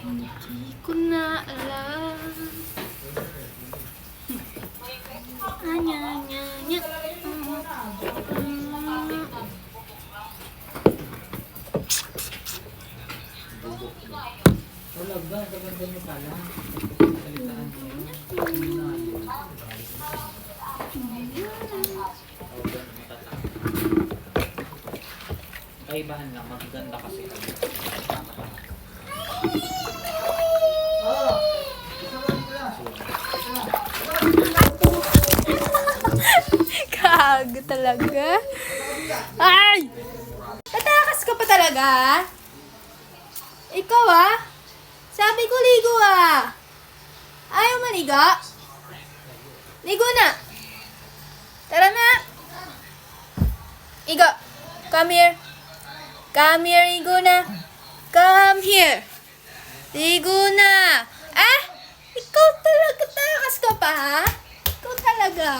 Hindi ko na alam. Anya, anya, anya. Wala ba? Gaganda niyo pala. Salitaan niyo. Kaibahan lang, magaganda kasi. Kago talaga. Ay! Tatakas ka pa talaga? Ikaw Sabi ko ligo Ayaw maligo? Ligo na. Tara na. Igo. Come here. Come here, Igo na. Come here. Ligo na. Ikaw talaga takas ka pa Ikaw talaga.